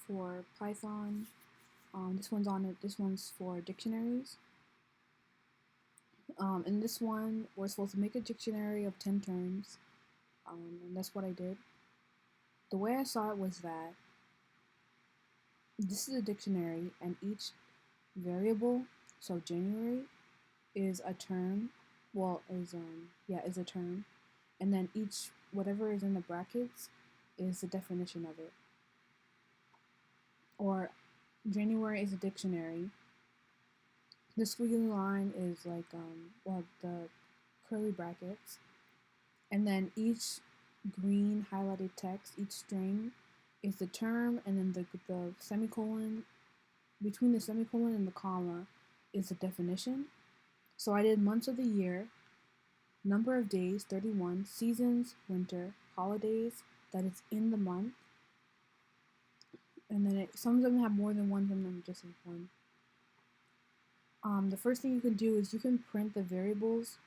for Python. This one's for dictionaries. In this one, we're supposed to make a dictionary of 10 terms, and that's what I did. The way I saw it was that this is a dictionary, and each variable, so January, is a term. Well, is a term, and then each whatever is in the brackets is the definition of it. Or January is a dictionary. The squiggly line is like the curly brackets, and then each green highlighted text, each string, is the term, and then the semicolon between the semicolon and the comma is the definition. So I did months of the year, number of days, 31, seasons, winter, holidays, that it's in the month, and then some of them have more than one, some of them just have one. The first thing you can do is you can print the variables,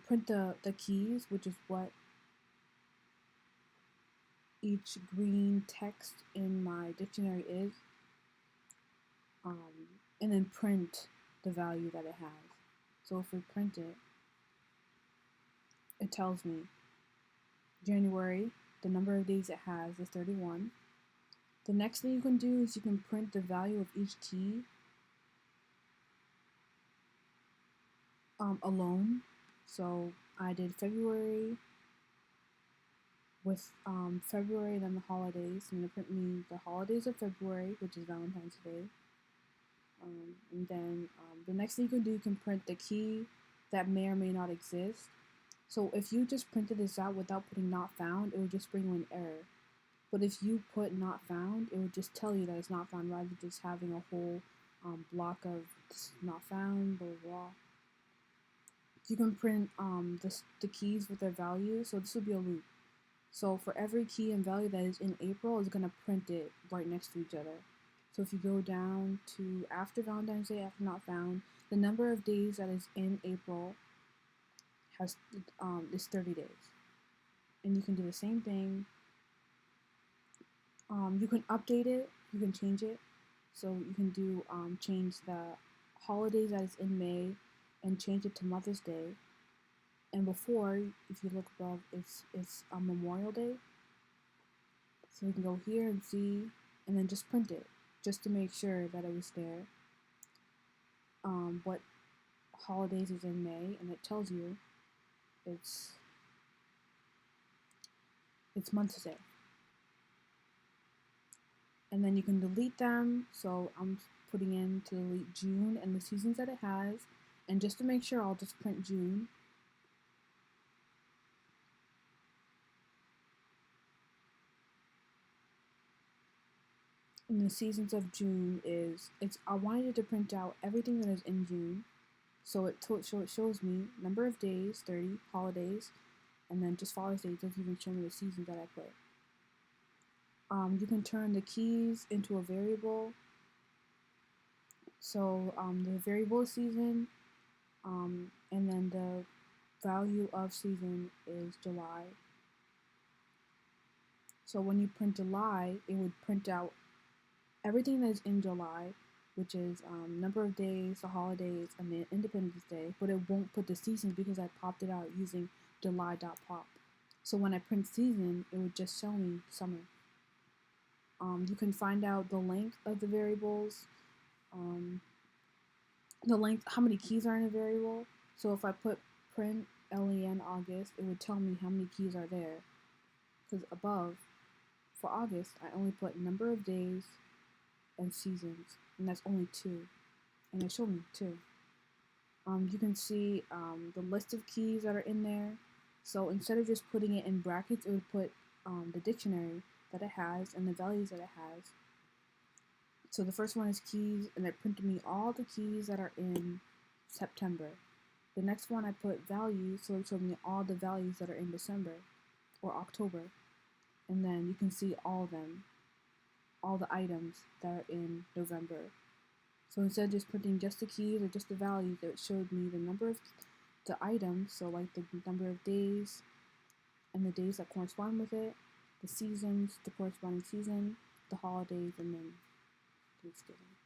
print the keys, which is what each green text in my dictionary is, and then print the value that it has. So if we print it, it tells me January, the number of days it has is 31. The next thing you can do is you can print the value of each key alone. So I did February with February, then the holidays. I'm going to print me the holidays of February, which is Valentine's Day. And then the next thing you can do, you can print the key that may or may not exist. So if you just printed this out without putting not found, it would just bring you an error. But if you put not found, it would just tell you that it's not found, rather than just having a whole block of not found, blah, blah, blah. You can print the keys with their values. So this would be a loop. So for every key and value that is in April, it's going to print it right next to each other. So if you go down to after Valentine's Day, after not found, the number of days that is in April is 30 days. And you can do the same thing. You can update it, you can change it. So you can do change the holidays that is in May and change it to Mother's Day. And before, if you look above, it's on Memorial Day. So you can go here and see, and then just print it, just to make sure that it was there. What holidays is in May, and it tells you it's Mother's Day. And then you can delete them. So I'm putting in to delete June and the seasons that it has, and just to make sure, I'll just print June. And the seasons of June I wanted it to print out everything that is in June. So it shows me number of days, 30, holidays, and then just Father's Day. It doesn't even show me the seasons that I put. You can turn the keys into a variable. So the variable is season, and then the value of season is July. So when you print July, it would print out everything that is in July, which is number of days, the holidays, and the Independence Day, but it won't put the season because I popped it out using July.pop. So when I print season, it would just show me summer. You can find out the length of the variables, how many keys are in a variable. So if I put print len August, it would tell me how many keys are there. Because above, for August, I only put number of days and seasons, and that's only 2, and it showed me 2. You can see the list of keys that are in there. So instead of just putting it in brackets, it would put the dictionary that it has and the values that it has. So the first one is keys, and it printed me all the keys that are in September. The next one I put values, so it showed me all the values that are in December or October. And then you can see all of them, all the items that are in November. So instead of just printing just the keys or just the values, it showed me the number of the items, so like the number of days and the days that correspond with it, the seasons, the corresponding season, the holidays and then Thanksgiving.